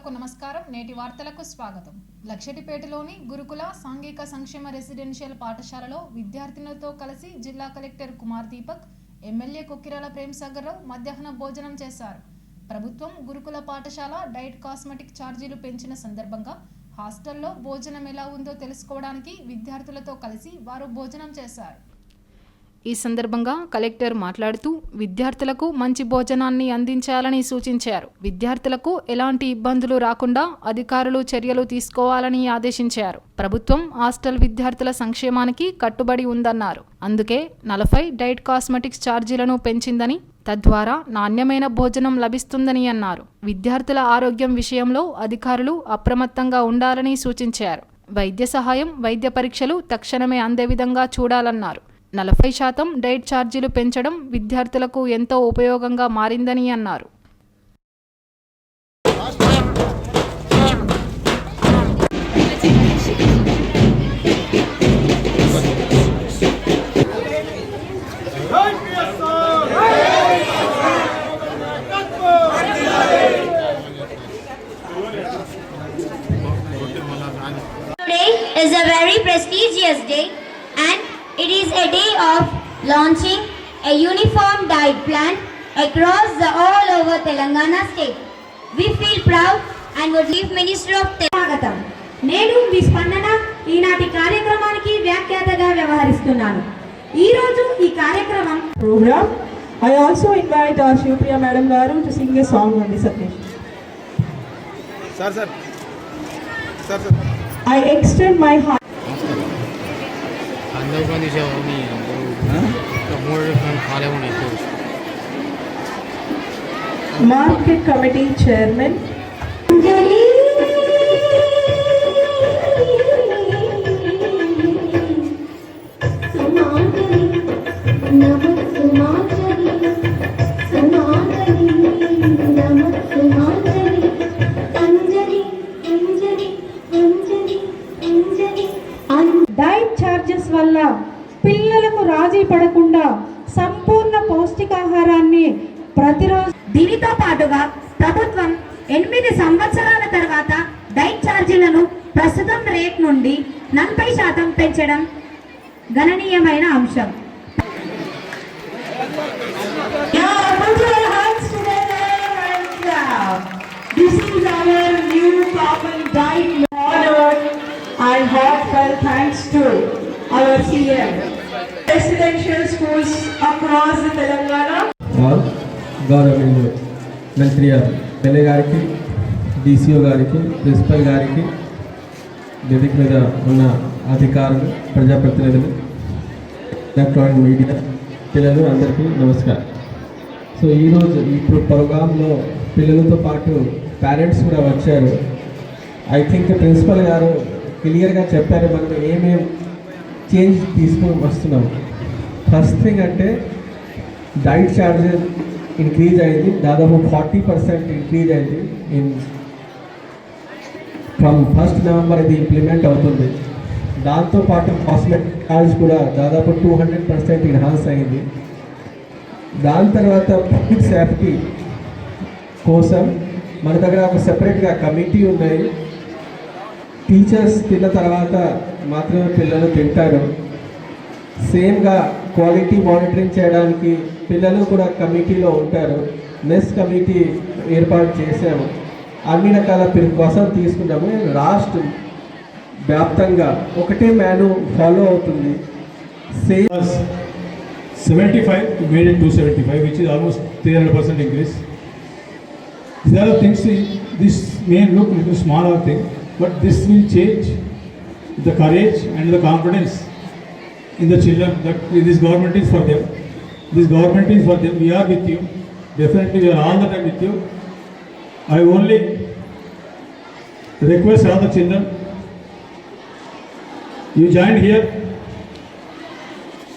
ప్రేక్షకులకు నమస్కారం. నేటి వార్తలకు స్వాగతం. లక్షటిపేటలోని గురుకుల సాంఘిక సంక్షేమ రెసిడెన్షియల్ పాఠశాలలో విద్యార్థినులతో కలిసి జిల్లా కలెక్టర్ కుమార్ దీపక్, ఎమ్మెల్యే కొక్కిరాల ప్రేమసాగర్రావు మధ్యాహ్న భోజనం చేశారు. ప్రభుత్వం గురుకుల పాఠశాల డైట్ కాస్మెటిక్ ఛార్జీలు పెంచిన సందర్భంగా హాస్టల్లో భోజనం ఎలా ఉందో తెలుసుకోవడానికి విద్యార్థులతో కలిసి వారు భోజనం చేశారు. ఈ సందర్భంగా కలెక్టర్ మాట్లాడుతూ విద్యార్థులకు మంచి భోజనాన్ని అందించాలని సూచించారు. విద్యార్థులకు ఎలాంటి ఇబ్బందులు రాకుండా అధికారులు చర్యలు తీసుకోవాలని ఆదేశించారు. ప్రభుత్వం హాస్టల్ విద్యార్థుల సంక్షేమానికి కట్టుబడి ఉందన్నారు. అందుకే 40 డైట్ కాస్మెటిక్స్ ఛార్జీలను పెంచిందని, తద్వారా నాణ్యమైన భోజనం లభిస్తుందని అన్నారు. విద్యార్థుల ఆరోగ్యం విషయంలో అధికారులు అప్రమత్తంగా ఉండాలని సూచించారు. వైద్య సహాయం, వైద్య పరీక్షలు తక్షణమే అందే విధంగా చూడాలన్నారు. 40% డైట్ ఛార్జీలు పెంచడం విద్యార్థులకు ఎంతో ఉపయోగంగా మారిందని అన్నారు. Today is a very prestigious day and it is a day of launching a uniform diet plan across all over Telangana state. We feel proud and would leave Minister of స్వాగతం. నేను మీ స్పందన ఈనాటి కార్యక్రమానికి వ్యాఖ్యాతగా వ్యవహరిస్తున్నాను. ఈ రోజు ఈ కార్యక్రమం program. I also invite our Shivpriya Madam Garu to sing a song on this occasion. Sir. I extend my heart. Market Committee Chairman diet charges వల్ల పిల్లలకు రాజీ పడకుండా సంపూర్ణ పౌష్టికాహారాన్ని ప్రతిరోజు. దీనితో పాటుగా ప్రభుత్వం 8 సంవత్సరాల తర్వాత డైట్ ఛార్జీలను ప్రస్తుతం రేట్ నుండి 40% పెంచడం గణనీయమైన అంశం. This is our new common diet order and heartfelt thanks to our CM. Residential schools across the Telangana. और గౌరవనీయులు మంత్రి ఎమ్మెల్యే గారికి, DCO గారికి, ప్రిన్సిపల్ గారికి, వేదిక మీద ఉన్న అధికారులు, ప్రజాప్రతినిధులు, ఎలక్ట్రానిక్ మీడియా పిల్లలు అందరికీ నమస్కారం. సో ఈరోజు ఇప్పుడు ప్రోగ్రాంలో పిల్లలతో పాటు పేరెంట్స్ కూడా వచ్చారు. ఐ థింక్ ప్రిన్సిపల్ గారు క్లియర్గా చెప్పారు మనం ఏమేమి చేంజ్ తీసుకొని వస్తున్నాం. ఫస్ట్ థింగ్ అంటే డైట్ ఛార్జెస్ ఇంక్రీజ్ అయింది, దాదాపు 40% ఇంక్రీజ్ అయింది. ఫ్రమ్ 1st November ఇది ఇంప్లిమెంట్ అవుతుంది. దాంతోపాటు కాస్మెటిక్ ఛార్జ్ కూడా దాదాపు 200% ఎన్హాన్స్ అయింది. దాని తర్వాత ఫుడ్ సేఫ్టీ కోసం మన దగ్గర ఒక సెపరేట్గా కమిటీ ఉన్నాయి. టీచర్స్ తిన్న తర్వాత మాత్రమే పిల్లలు తింటారు. సేమ్గా క్వాలిటీ మానిటరింగ్ చేయడానికి పిల్లలు కూడా కమిటీలో ఉంటారు. మెస్ కమిటీ ఏర్పాటు చేసాము. అన్ని రకాల ప్రికాషన్ తీసుకున్నాము. రాష్ట్ర వ్యాప్తంగా ఒకటే మెనూ ఫాలో అవుతుంది. Same 75 made it 275, which is almost 300% increase. These are the things. This may look little smaller thing, but this will change the courage and the confidence in the children that this government is for them. This government is for them. We are with you. Definitely, we are all the time with you. I only request all the children. You joined here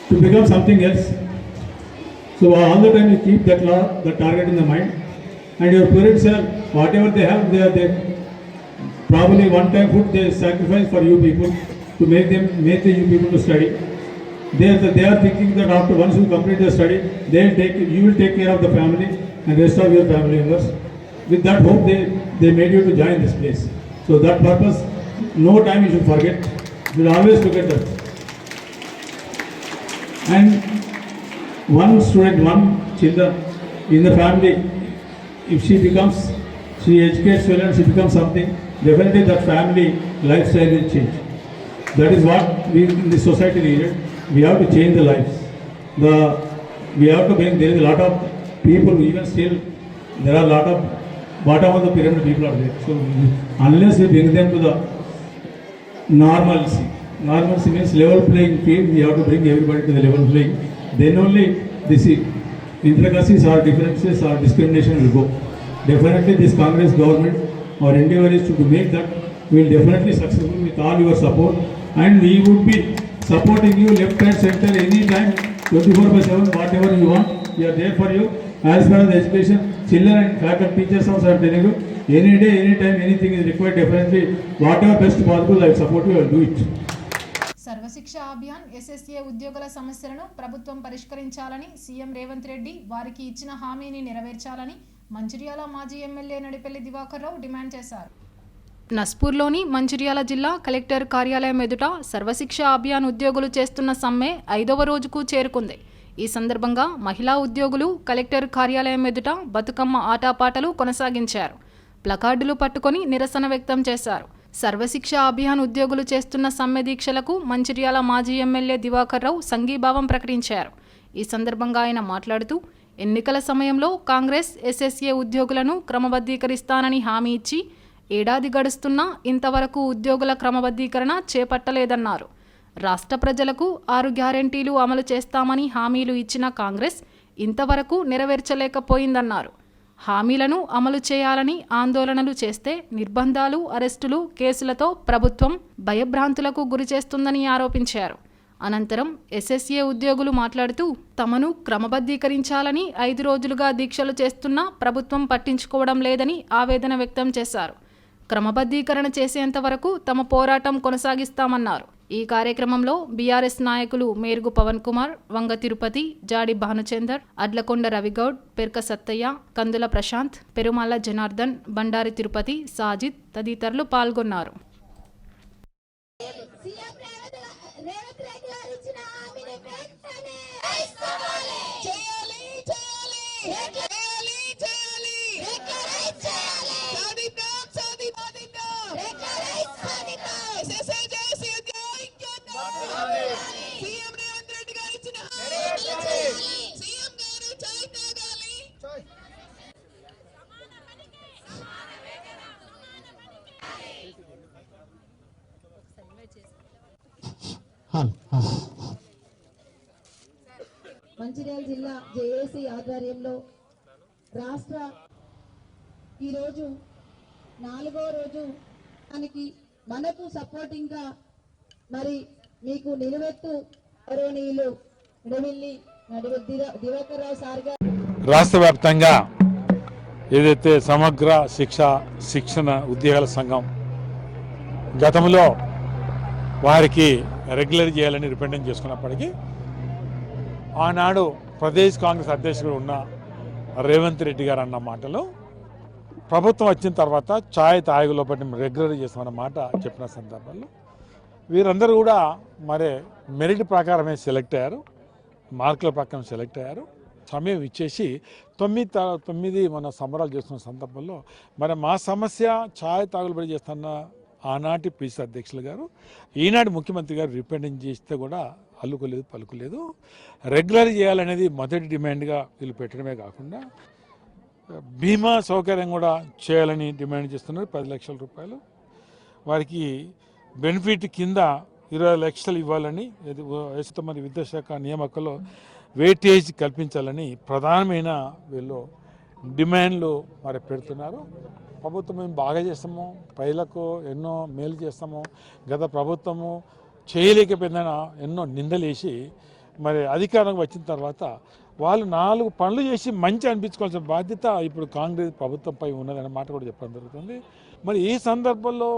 to become something else. So all the time you keep that law, the target in the mind, and your parents are whatever they have, they probably one time food they sacrifice for you people to make the you people to study. They are thinking that after once you complete the study, you will take care of the family and rest of your family members. With that hope, they made you to join this place. So that purpose, no time you should forget. You should always look at that. And one student, one children in the family, if she educates well and she becomes something, definitely that family lifestyle will change. That is what we in the society needed. We have to change the lives. We have to bring, there is a lot of people, even still, there are a lot of bottom of the pyramid people are there. So unless we bring them to the normalcy means level playing field, we have to bring everybody to the level playing. Then only this intricacies or differences or discrimination will go. Definitely this Congress government, our endeavor is to make that. We will definitely successful with all your support, and we would be supporting you left and center anytime, 24/7, whatever you want. We are there for you. As far as the education, children and faculty, teachers also I am telling you, any day, anytime, anything is required, definitely whatever best possible, I will support you, I will do it. Sarva Shiksha Abhiyan SSA ఉద్యోగుల సమస్యలను ప్రభుత్వం పరిష్కరించాలని CM Revanth Reddy వారికి ఇచ్చిన హామీని నెరవేర్చాలని మంచిర్యాల మాజీ MLA Nadipelli Diwakar రావు demand చేశారు. నస్పూర్లోని మంచిర్యాల జిల్లా కలెక్టర్ కార్యాలయం ఎదుట సర్వశిక్ష అభియాన్ ఉద్యోగులు చేస్తున్న సమ్మె 5వ రోజుకు చేరుకుంది. ఈ సందర్భంగా మహిళా ఉద్యోగులు కలెక్టర్ కార్యాలయం ఎదుట బతుకమ్మ ఆటపాటలు కొనసాగించారు. ప్లకార్డులు పట్టుకొని నిరసన వ్యక్తం చేశారు. సర్వశిక్ష అభియాన్ ఉద్యోగులు చేస్తున్న సమ్మె దీక్షలకు మంచిర్యాల మాజీ ఎమ్మెల్యే దివాకర్ రావు సంఘీభావం ప్రకటించారు. ఈ సందర్భంగా ఆయన మాట్లాడుతూ ఎన్నికల సమయంలో కాంగ్రెస్ ఎస్ఎస్ఏ ఉద్యోగులను క్రమబద్ధీకరిస్తానని హామీ ఇచ్చి ఏడాది గడుస్తున్నా ఇంతవరకు ఉద్యోగుల క్రమబద్ధీకరణ చేపట్టలేదన్నారు. రాష్ట్ర ప్రజలకు 6 గ్యారెంటీలు అమలు చేస్తామని హామీలు ఇచ్చిన కాంగ్రెస్ ఇంతవరకు నెరవేర్చలేకపోయిందన్నారు. హామీలను అమలు చేయాలని ఆందోళనలు చేస్తే నిర్బంధాలు, అరెస్టులు, కేసులతో ప్రభుత్వం భయభ్రాంతులకు గురిచేస్తుందని ఆరోపించారు. అనంతరం ఎస్ఎస్ఏ ఉద్యోగులు మాట్లాడుతూ తమను క్రమబద్ధీకరించాలని 5 రోజులుగా దీక్షలు చేస్తున్నా ప్రభుత్వం పట్టించుకోవడం లేదని ఆవేదన వ్యక్తం చేశారు. క్రమబద్ధీకరణ చేసేంత వరకు తమ పోరాటం కొనసాగిస్తామన్నారు. ఈ కార్యక్రమంలో బీఆర్ఎస్ నాయకులు మేరుగు పవన్ కుమార్, వంగ తిరుపతి, జాడి భానుచందర్, అడ్లకొండ రవిగౌడ్, పెర్క సత్తయ్య, కందుల ప్రశాంత్, పెరుమల్ల జనార్దన్, బండారి తిరుపతి, సాజిద్ తదితరులు పాల్గొన్నారు. మంచిర్యాల జిల్లా జేఏసీ ఆధ్వర్యంలో రాష్ట్ర ఈరోజు 4వ రోజు దానికి మనకు సపోర్టింగ్గా మరి మీకు నిలువెత్తు గౌరవనీయులు నడివెల్లి దివాకర్ రావు సార్ గారు రాష్ట్ర వ్యాప్తంగా ఏదైతే సమగ్ర శిక్షణ ఉద్యోగాల సంఘం గతంలో వారికి రెగ్యులర్ చేయాలని రిప్రజెంట్ చేసుకున్నప్పటికీ ఆనాడు ప్రదేశ్ కాంగ్రెస్ అధ్యక్షుడు ఉన్న రేవంత్ రెడ్డి గారు అన్న మాటలు ప్రభుత్వం వచ్చిన తర్వాత ఛాయ్ తాగి లోపల రెగ్యులర్ చేస్తామన్న మాట చెప్పిన సందర్భంలో వీరందరూ కూడా మరి మెరిట్ ప్రకారమే సెలెక్ట్ అయ్యారు, మార్కుల ప్రకారం సెలెక్ట్ అయ్యారు. సమయం ఇచ్చేసి 9 మన సంబరాలు చేస్తున్న సందర్భంలో మరి మా సమస్య ఛాయ్ తాగులు చేస్తున్న ఆనాటి పిసి అధ్యక్షులు గారు, ఈనాటి ముఖ్యమంత్రి గారు రిప్రజెంట్ చేస్తే కూడా అల్లుకోలేదు, పలుకులేదు. రెగ్యులర్ చేయాలనేది మొదటి డిమాండ్గా వీళ్ళు పెట్టడమే కాకుండా బీమా సౌకర్యం కూడా చేయాలని డిమాండ్ చేస్తున్నారు. 10 లక్షల రూపాయలు వారికి బెనిఫిట్ కింద 20 లక్షలు ఇవ్వాలని, మరి విద్యాశాఖ నియామకంలో వెయిటేజ్ కల్పించాలని ప్రధానమైన వీళ్ళు డిమాండ్లు మరి పెడుతున్నారు. ప్రభుత్వం మేము బాగా చేస్తాము, ప్రజలకు ఎన్నో మేలు చేస్తాము, గత ప్రభుత్వము చేయలేకపోయిందని ఎన్నో నిందలేసి మరి అధికారం వచ్చిన తర్వాత వాళ్ళు 4 పనులు చేసి మంచి అనిపించుకోవాల్సిన బాధ్యత ఇప్పుడు కాంగ్రెస్ ప్రభుత్వంపై ఉన్నదనే మాట కూడా చెప్పడం జరుగుతుంది. మరి ఈ సందర్భంలో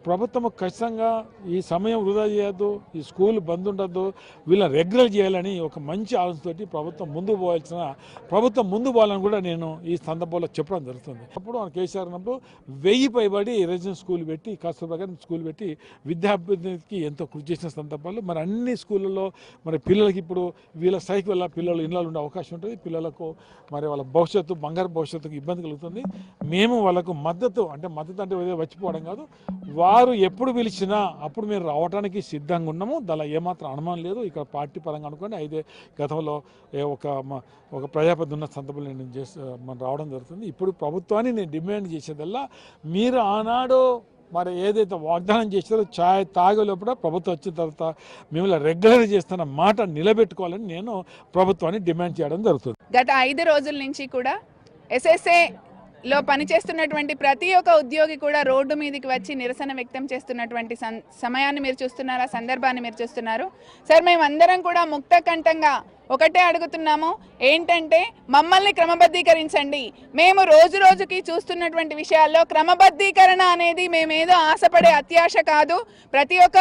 ప్రభుత్వం ఖచ్చితంగా ఈ సమయం వృధా చేయొద్దు, ఈ స్కూల్ బంద్ ఉండొద్దు, వీళ్ళని రెగ్యులర్ చేయాలని ఒక మంచి ఆలోచనతోటి ప్రభుత్వం ముందుకు పోవాలని కూడా నేను ఈ సందర్భంలో చెప్పడం జరుగుతుంది. అప్పుడు మన కేసీఆర్ ఉన్నప్పుడు 1000 పైబడి రెసిడెన్స్ స్కూల్ పెట్టి, కస్తూర్బా గాంధీ స్కూల్ పెట్టి విద్యాభివృద్ధికి ఎంతో కృషి చేసిన సందర్భాలు మరి అన్ని స్కూళ్ళల్లో మరి పిల్లలకి ఇప్పుడు వీళ్ళ స్థాయికి వల్ల పిల్లలు ఇళ్ళలో ఉండే అవకాశం ఉంటుంది. పిల్లలకు మరి వాళ్ళ భవిష్యత్తు, బంగారు భవిష్యత్తుకు ఇబ్బంది కలుగుతుంది. మేము వాళ్ళకు మద్దతు అంటే ఏదో వచ్చిపోవడం కాదు, వారు ఎప్పుడు పిలిచినా అప్పుడు మేము రావడానికి సిద్ధంగా ఉన్నాము. దానిలో ఏమాత్రం అనుమానం లేదు. ఇక్కడ పార్టీ పరంగా అనుకోండి, అయితే గతంలో ఒక ప్రజాపతి ఉన్న సందర్భంలో నేను మనం రావడం జరుగుతుంది. ఇప్పుడు ప్రభుత్వాన్ని నేను డిమాండ్ చేసేదల్లా, మీరు ఆనాడు మరి ఏదైతే వాగ్దానం చేస్తారో ఛాయ్ తాగే లోపల ప్రభుత్వం వచ్చిన తర్వాత మిమ్మల్ని రెగ్యులర్ చేస్తున్న మాట నిలబెట్టుకోవాలని నేను ప్రభుత్వాన్ని డిమాండ్ చేయడం జరుగుతుంది. గత 5 రోజుల నుంచి కూడా SSAలో పనిచేస్తున్నటువంటి ప్రతి ఒక్క ఉద్యోగి కూడా రోడ్డు మీదకి వచ్చి నిరసన వ్యక్తం చేస్తున్నటువంటి సమయాన్ని మీరు చూస్తున్నారు, ఆ సందర్భాన్ని మీరు చూస్తున్నారు. సార్, మేమందరం కూడా ముక్త కంఠంగా ఒకటే అడుగుతున్నాము, ఏంటంటే మమ్మల్ని క్రమబద్ధీకరించండి. మేము రోజు రోజుకి చూస్తున్నటువంటి విషయాల్లో క్రమబద్ధీకరణ అనేది మేమేదో ఆశపడే అత్యాశ కాదు. ప్రతి ఒక్క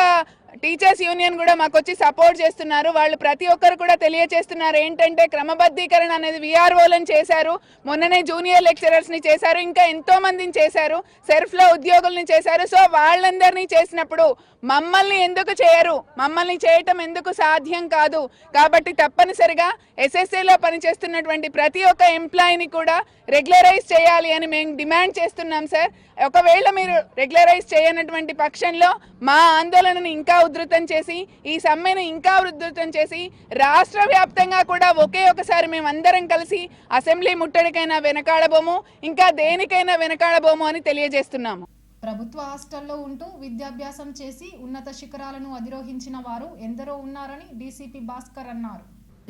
టీచర్స్ యూనియన్ కూడా మాకు వచ్చి సపోర్ట్ చేస్తున్నారు. వాళ్ళు ప్రతి ఒక్కరు కూడా తెలియజేస్తున్నారు ఏంటంటే క్రమబద్ధీకరణ అనేది VROలను చేశారు, మొన్ననే జూనియర్ లెక్చరర్స్ని చేశారు, ఇంకా ఎంతో మందిని చేశారు, సెర్ఫ్లో ఉద్యోగుల్ని చేశారు. సో వాళ్ళందరినీ చేసినప్పుడు మమ్మల్ని ఎందుకు చేయరు? మమ్మల్ని చేయటం ఎందుకు సాధ్యం కాదు? కాబట్టి తప్పనిసరిగా SSAలో పనిచేస్తున్నటువంటి ప్రతి ఒక్క ఎంప్లాయీని కూడా రెగ్యులరైజ్ చేయాలి అని మేము డిమాండ్ చేస్తున్నాం సార్. ఒకవేళ మీరు రెగ్యులరైజ్ చేయనటువంటి పక్షంలో మా ఆందోళనను ఇంకా ఉధృతం చేసి, ఈ సమ్మెను ఇంకా ఉధృతం చేసి రాష్ట్ర వ్యాప్తంగా కూడా ఒకే ఒకసారి మేము అందరం కలిసి అసెంబ్లీ ముట్టడికైనా వెనకాడబోము, ఇంకా దేనికైనా వెనకాడబోము అని తెలియజేస్తున్నాము. ప్రభుత్వ హాస్టల్లో ఉంటూ విద్యాభ్యాసం చేసి ఉన్నత శిఖరాలను అధిరోహించిన వారు ఎందరో ఉన్నారని డీసీపీ భాస్కర్ అన్నారు.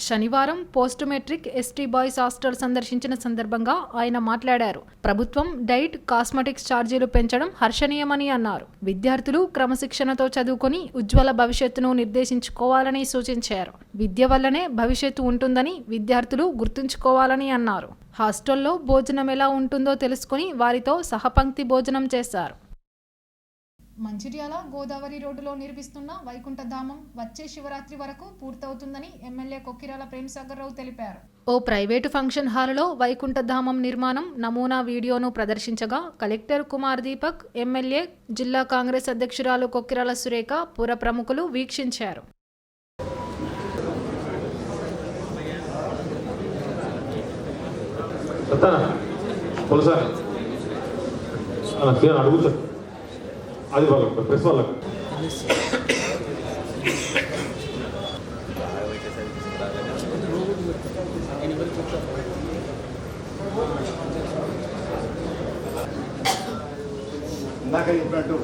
శనివారం post matric ST boys hostel సందర్శించిన సందర్భంగా ఆయన మాట్లాడారు. ప్రభుత్వం డైట్, కాస్మెటిక్స్ ఛార్జీలు పెంచడం హర్షణీయమని అన్నారు. విద్యార్థులు క్రమశిక్షణతో చదువుకొని ఉజ్వల భవిష్యత్తును నిర్దేశించుకోవాలని సూచించారు. విద్య వల్లనే భవిష్యత్తు ఉంటుందని విద్యార్థులు గుర్తుంచుకోవాలని అన్నారు. హాస్టల్లో భోజనం ఎలా ఉంటుందో తెలుసుకుని వారితో సహపంక్తి భోజనం చేశారు. మంచిర్యాల గోదావరి రోడ్డులో నిర్మిస్తున్న వైకుంఠధామం వచ్చే శివరాత్రి వరకు పూర్తవుతుందని ఎమ్మెల్యే కొక్కిరాల ప్రేమ్సాగర్ రావు తెలిపారు. ఓ ప్రైవేటు ఫంక్షన్ హాలులో వైకుంఠధామం నిర్మాణం నమూనా వీడియోను ప్రదర్శించగా కలెక్టర్ కుమార్ దీపక్, ఎమ్మెల్యే, జిల్లా కాంగ్రెస్ అధ్యక్షురాలు కొక్కిరాల సురేఖ, పుర ప్రముఖులు వీక్షించారు. అది వాళ్ళకు ప్రెస్ వాళ్ళకు ఇందాక చెప్పినట్టు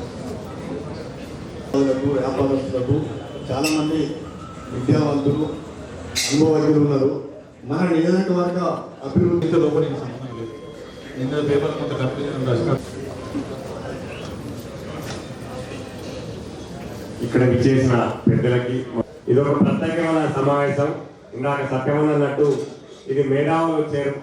వ్యాపారస్తులకు చాలామంది విద్యావంతులు, అనుభవజ్ఞులు ఉన్నారు. మన నియోజకవర్గ అభివృద్ధి లోపలికి సంబంధం లేదు. నిన్న పేపర్ కొంత కన్ఫ్యూజన్ రాసిన ఇక్కడ విచ్చేసిన పెద్దలకి ఇది ఒక ప్రత్యేకమైన సమావేశం. ఇందాక సత్యమన్నట్టు ఇది మేధావులు చేరు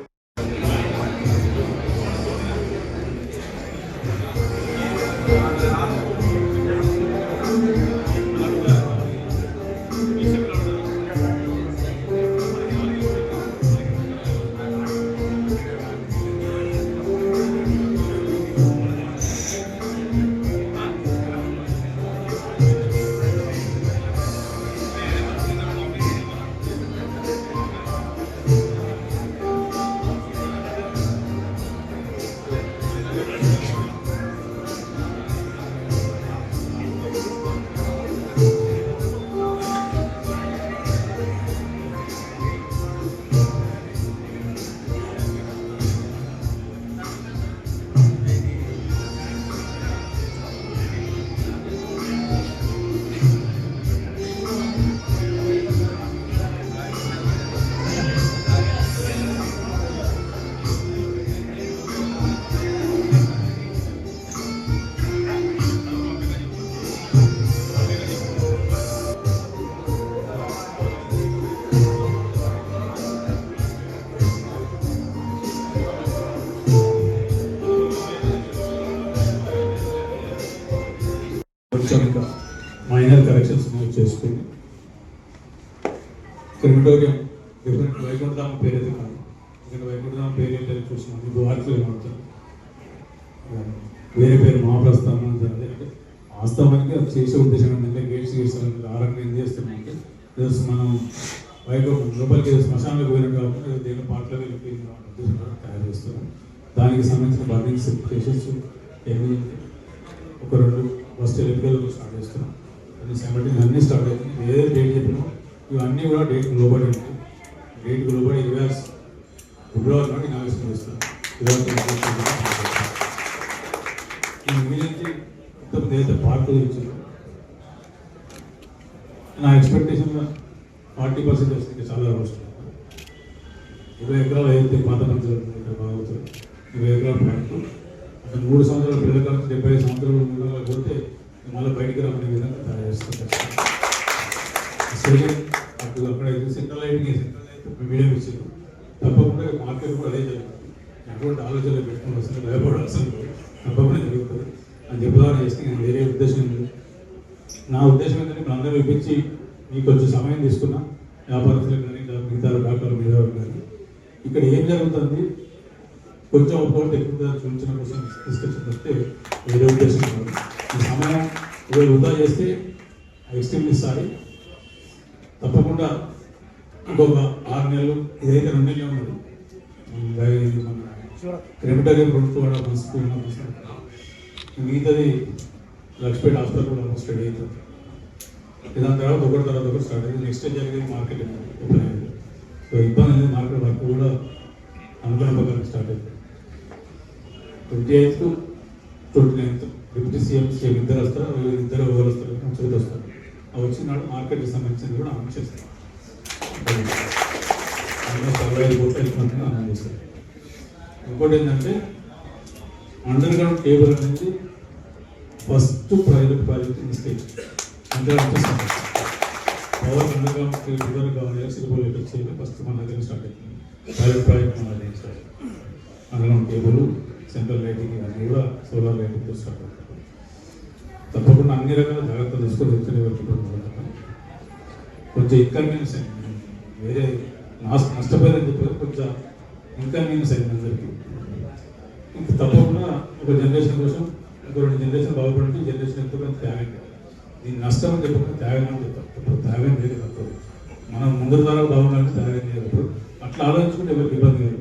క్రిమిటోరియం డిఫరెంట్ వైకుంఠధామ పేరు అయితే కాదు. ఇక్కడ వైకుంఠధామ పేరు ఏంటో చూసినాం, మీకు వార్తలు ఏమవుతారు, వేరే పేరు మహాప్రస్థానం అంటే వాస్తవానికి అది చేసే ఉద్దేశం ఏంటంటే గేట్స్ ఆ రకంగా ఏం చేస్తున్నామంటే జస్ట్ మనం లోపలికి శ్మశానంలోకి పోయినట్టు కాకుండా దేని పాటలో ఉద్దేశం తయారు చేస్తున్నాం. దానికి సంబంధించిన బర్నింగ్ స్టేషన్స్ ఏమి ఒక 2 ఫస్ట్ ఎలక్ట్రికల్ స్టార్ట్ చేస్తున్నాం. అన్ని సెవెంటీన్ అన్నీ స్టార్ట్ అవుతుంది. ఏదైతే డేట్ చెప్పినామో ఇవన్నీ కూడా డేట్ లోబడి ఉంటాయి. డేట్కి లోబడి 20 ఫిబ్రవరి నాటి ఇనాగ్రేషన్ చేస్తున్నాం. ఈ మిగిలించి మొత్తం ఏదైతే పార్క్ ఇచ్చిందో నా ఎక్స్పెక్టేషన్ 40% వస్తుంది. చాలా అవసరం 20 ఎకరాలు అయితే పాత పంచాలు బాగుతుంది. 20 ఎకరాల పార్కు 3 సంవత్సరాల పిల్లల కాలం 75 సంవత్సరాలు పోతే మళ్ళీ బయటికి రమ్మనే విధంగా తయారు చేస్తాం. స్టేడియం అటు అక్కడ సెంట్రల్ లైటింగ్ మీడియం ఇచ్చారు. తప్పకుండా మార్కెట్ కూడా అదే జరుగుతుంది. ఎటువంటి ఆలోచనలు పెట్టుకుని వస్తుంది, భయపడాల్సిన తప్పకుండా జరుగుతుంది అని చెప్దామని చేస్తే నేను వేరే ఉద్దేశం లేదు. నా ఉద్దేశం ఏంటంటే ఇప్పుడు అందరూ ఇప్పించి మీకు కొంచెం సమయం తీసుకున్నా, వ్యాపారస్తులకు కానీ మిగతా డాక్టర్లు మీద కానీ ఇక్కడ ఏం జరుగుతుంది కొంచెం ఒక ఎక్కువ చూపించిన కోసం డిస్కషన్ వస్తే వేరే ఉద్దేశం కాదు. ఈ సమయం వృధా చేస్తే ఎక్స్ట్రీమ్లీ సారీ. తప్పకుండా ఇంకొక 6 నెలలు ఇదైతే 2 నెలలు ఉన్నది. మన క్రిమిటోరియం కూడా మిగతాది లక్ష్మీపేట హాస్పిటల్ కూడా ఆల్మోస్ట్ రెడీ అవుతుంది. దాని తర్వాత ఒకటి స్టార్ట్ అయింది. నెక్స్ట్ జరిగేది మార్కెట్ ఓపెన్ అయింది. సో ఇబ్బంది అనేది మార్కెట్ వర్క్ కూడా అనుకున్న ప్రకారం స్టార్ట్ అయింది. 28th 29th డిప్యూటీ సీఎం ఇద్దరు వస్తారు, ఇద్దరు ఎవరు వస్తారు, చదువు వస్తారు. ఆ వచ్చిన నాడు మార్కెట్కి సంబంధించింది కూడా అనౌన్స్ చేస్తారు. 65 కోట్ల అనౌన్స్ చేస్తారు. ఇంకోటి ఏంటంటే అండర్ గ్రౌండ్ కేబుల్ అనేది first private project in state. Power under ground cable కావాలి, ఎలక్ట్రికల్ వచ్చేది ఫస్ట్ మన దగ్గర స్టార్ట్ అవుతుంది. ప్రైవేట్ ప్రాజెక్ట్ మన దగ్గర start under ground cable, central lighting ఇవన్నీ కూడా సోలార్ లైటింగ్తో స్టార్ట్ అవుతుంది. తప్పకుండా అన్ని రకాల జాగ్రత్తలు తీసుకొని కొంచెం ఇన్కన్వీనియన్స్ అయింది, వేరే నష్టపోయిందని చెప్పారు, కొంచెం ఇన్కన్వీనియన్స్ అయింది అందరికీ. ఇంక తప్పకుండా ఒక జనరేషన్ కోసం ఒక 2 జనరేషన్ బాగుపడి జనరేషన్ ఎంతో కొంత త్యాగం. దీన్ని నష్టం అని చెప్పకుండా త్యాగం అని చెప్తారు. త్యాగం లేదు తప్పదు. మనం ముందు ద్వారా బాగుండాలని త్యాగం చేయదు. అట్లా ఆలోచించుకుంటే ఎవరికి ఇబ్బంది లేదు.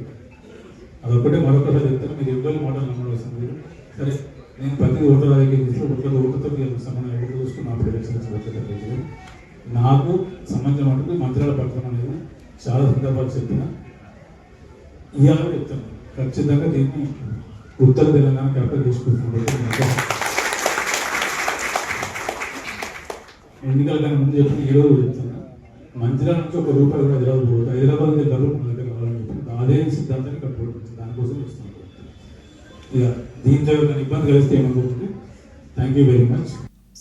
అదొక్కటే మరొకసారి చెప్తాను. మీరు ఇబ్బంది మాటలు నమ్మవలసింది. సరే, నేను ప్రతి ఓటర్ రాజకీయ ఓటుతో సంబంధం ఎప్పుడు చూసుకుని నా ఎలక్షన్స్ వచ్చేటప్పుడు నాకు సంబంధించిన మటుకు మంత్రాల పట్టణం అనేది చాలా సందర్భాలు చెప్పిన ఇవాళ చెప్తాను. ఖచ్చితంగా దీన్ని ఉత్తర తెలంగాణ క్యాపిటల్ తీసుకుంటున్నట్టు ఎన్నికల కన్నా ముందు చెప్పిన ఈరోజు చెప్తాను. మంచిర్యాల నుంచి ₹1 కూడా హైదరాబాద్ పోతుంది. హైదరాబాద్ నుంచి డబ్బులు మన దగ్గర కావాలని చెప్పి అదే సిద్ధాంతాన్ని కట్టుబడుతుంది. దానికోసం ఇస్తాను. ఇక దీంతో ఇబ్బంది కలిస్తే ఏమనుకుంటుంది. Thank you very much.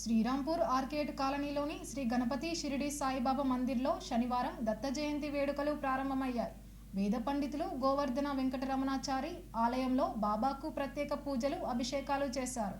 Srirampur arcade కాలనీలోని శ్రీ గణపతి షిరిడి సాయిబాబా మందిర్లో శనివారం దత్త జయంతి వేడుకలు ప్రారంభమయ్యాయి. వేద పండితులు గోవర్ధన వెంకటరమణాచారి ఆలయంలో బాబాకు ప్రత్యేక పూజలు, అభిషేకాలు చేశారు.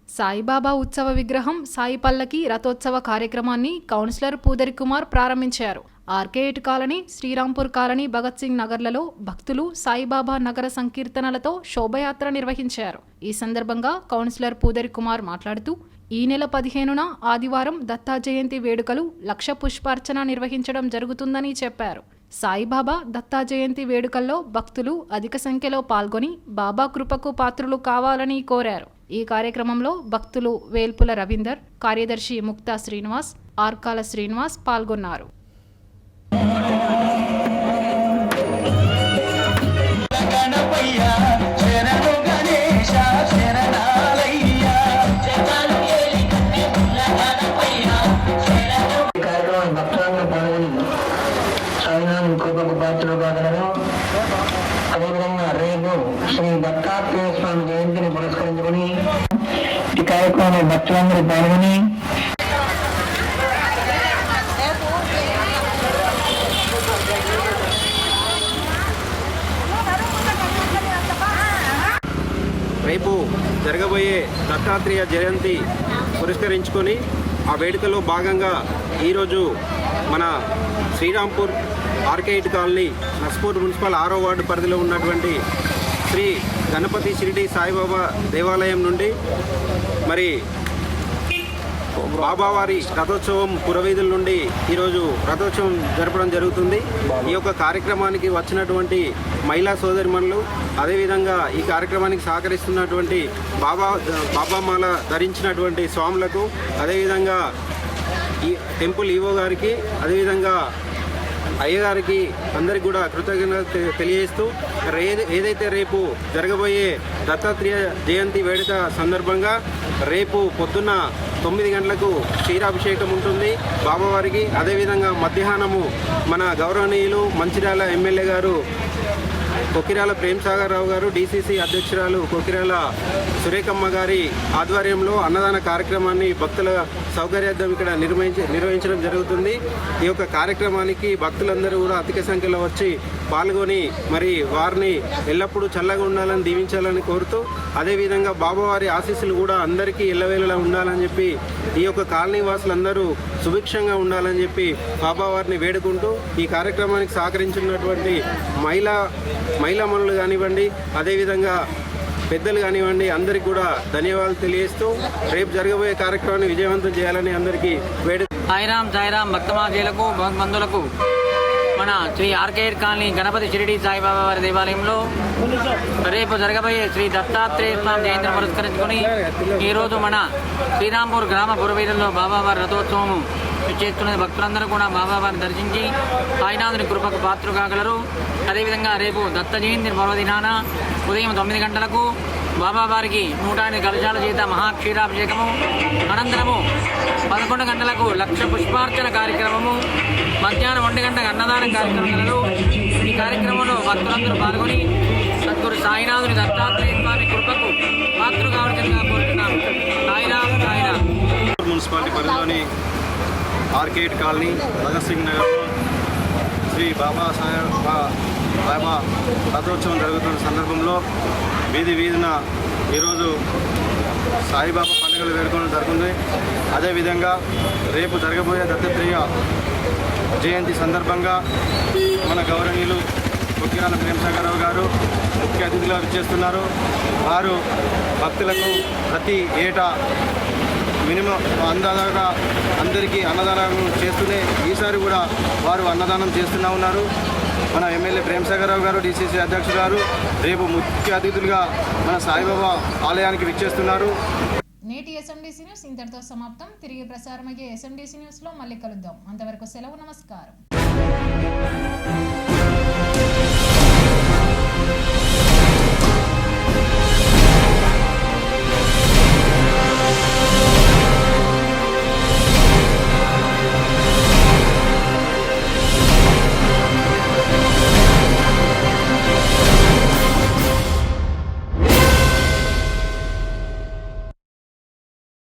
సాయిబాబా ఉత్సవ విగ్రహం, సాయి పల్లకి రథోత్సవ కార్యక్రమాన్ని కౌన్సిలర్ పూదరి కుమార్ ప్రారంభించారు. Arcade colony, Srirampur colony, Bhagat Singh నగర్లలో భక్తులు సాయిబాబా నగర సంకీర్తనలతో శోభయాత్ర నిర్వహించారు. ఈ సందర్భంగా కౌన్సిలర్ పూదరి కుమార్ మాట్లాడుతూ ఈ నెల 15న ఆదివారం దత్తా జయంతి వేడుకలు 1,00,000 పుష్పార్చన నిర్వహించడం జరుగుతుందని చెప్పారు. సాయిబాబా దత్తా జయంతి వేడుకల్లో భక్తులు అధిక సంఖ్యలో పాల్గొని బాబా కృపకు పాత్రులు కావాలని కోరారు. ఈ కార్యక్రమంలో భక్తులు వేల్పుల రవీందర్, కార్యదర్శి ముక్తా శ్రీనివాస్, ఆర్కాల శ్రీనివాస్ పాల్గొన్నారు. అదేవిధంగా రేపు శ్రీ దత్తాత్రేయ స్వామి జయంతిని పురస్కరించుకుని ఈ కార్యక్రమంలో భక్తులందరూ పాల్గొని రేపు జరగబోయే దత్తాత్రేయ జయంతి పురస్కరించుకొని ఆ వేడుకలో భాగంగా ఈరోజు మన Srirampur arcade colony Naspur municipal 6వ వార్డు పరిధిలో ఉన్నటువంటి శ్రీ గణపతి షిరిడి సాయిబాబా దేవాలయం నుండి మరి బాబావారి రథోత్సవం పురవీధుల నుండి ఈరోజు రథోత్సవం జరపడం జరుగుతుంది. ఈ యొక్క కార్యక్రమానికి వచ్చినటువంటి మహిళా సోదరిమణులు, అదేవిధంగా ఈ కార్యక్రమానికి సహకరిస్తున్నటువంటి బాబామాల ధరించినటువంటి స్వాములకు, అదేవిధంగా ఈ టెంపుల్ ఈవో గారికి, అదేవిధంగా అయ్యగారికి అందరికి కూడా కృతజ్ఞత తెలియజేస్తూ ఏదైతే రేపు జరగబోయే దత్తాత్రేయ జయంతి వేడుక సందర్భంగా రేపు పొద్దున్న 9 గంటలకు క్షీరాభిషేకం ఉంటుంది బాబావారికి. అదేవిధంగా మధ్యాహ్నము మన గౌరవనీయులు మంచిర్యాల ఎమ్మెల్యే గారు కొక్కిరాల ప్రేమ్సాగర్ రావు గారు, డీసీసీ అధ్యక్షురాలు కొక్కిరాల సురేఖమ్మ గారి ఆధ్వర్యంలో అన్నదాన కార్యక్రమాన్ని భక్తుల సౌకర్యార్థం ఇక్కడ నిర్వహించడం జరుగుతుంది. ఈ యొక్క కార్యక్రమానికి భక్తులందరూ కూడా అధిక సంఖ్యలో వచ్చి పాల్గొని మరి వారిని ఎల్లప్పుడూ చల్లగా ఉండాలని దీవించాలని కోరుతూ, అదేవిధంగా బాబావారి ఆశీస్సులు కూడా అందరికీ ఎల్లవేళలా ఉండాలని చెప్పి, ఈ యొక్క కాలనీ వాసులందరూ సుభిక్షంగా ఉండాలని చెప్పి బాబావారిని వేడుకుంటూ ఈ కార్యక్రమానికి సహకరించినటువంటి మహిళామణులు కానివ్వండి, అదేవిధంగా పెద్దలు కానివ్వండి, అందరికీ కూడా ధన్యవాదాలు తెలియజేస్తూ రేపు జరగబోయే కార్యక్రమాన్ని విజయవంతం చేయాలని అందరికీ సాయిరాం భక్తమాజీలకు భగవంతులకు మన శ్రీ ఆర్కేడ్ కాలనీ గణపతి షిరిడి సాయిబాబా వారి దేవాలయంలో రేపు జరగబోయే శ్రీ దత్తాత్రేయ స్వామి జయంతిని పురస్కరించుకొని ఈరోజు మన శ్రీరాంపూర్ గ్రామ పురవీధుల్లో బాబావారి రథోత్సవం చేస్తున్న భక్తులందరూ కూడా బాబావారిని దర్శించి సాయినాథుని కృపకు పాత్రలు కాగలరు. అదేవిధంగా రేపు దత్త జయంతి పర్వదినాన ఉదయం 9 గంటలకు బాబావారికి 108 కలశాల చేత మహాక్షీరాభిషేకము, అనంతరము 11 గంటలకు 1,00,000 పుష్పార్చన కార్యక్రమము, మధ్యాహ్నం 1 గంటకు అన్నదాన కార్యక్రమాలలో ఈ కార్యక్రమంలో భక్తులందరూ పాల్గొని సద్గురు సాయినాథుని దత్తాత్రేయ స్వామి కృపకు పాత్రలు కావాల్సిందిగా కోరుతున్నాను. సాయిరామ్ సాయిరామ్. మున్సిపాలిటీ పరిధిలోని ఆర్కేడ్ కాలనీ భగత్ సింగ్ నగర్లో శ్రీ బాబా రథోత్సవం జరుగుతున్న సందర్భంలో వీధిన ఈరోజు సాయిబాబా పండుగలు వేడుకలు జరుగుతుంది. అదేవిధంగా రేపు జరగబోయే దత్తాత్రేయ జయంతి సందర్భంగా మన గౌరవనీయులు కొక్కిరాల ప్రేమ్సాగర్ రావు గారు ముఖ్య అతిథిగా విచ్చేస్తున్నారు. వారు భక్తులకు ప్రతి ఏటా మినిమం అందాదాగా అందరికీ అన్నదానం చేస్తూనే ఈసారి కూడా వారు అన్నదానం చేస్తూనే ఉన్నారు. మన ఎమ్మెల్యే ప్రేమ్సాగర్ రావు గారు, డీసీసీ అధ్యక్షుడు గారు రేపు ముఖ్య అతిథులుగా మన సాయిబాబా ఆలయానికి విచ్చేస్తున్నారు. నేటి ఎస్ఎండిసి న్యూస్ ఇంతటితో సమాప్తం. తిరిగి ప్రసారమయ్యే ఎస్ఎండిసి న్యూస్లో మళ్ళీ కలుద్దాం. అంతవరకు సెలవు, నమస్కారం.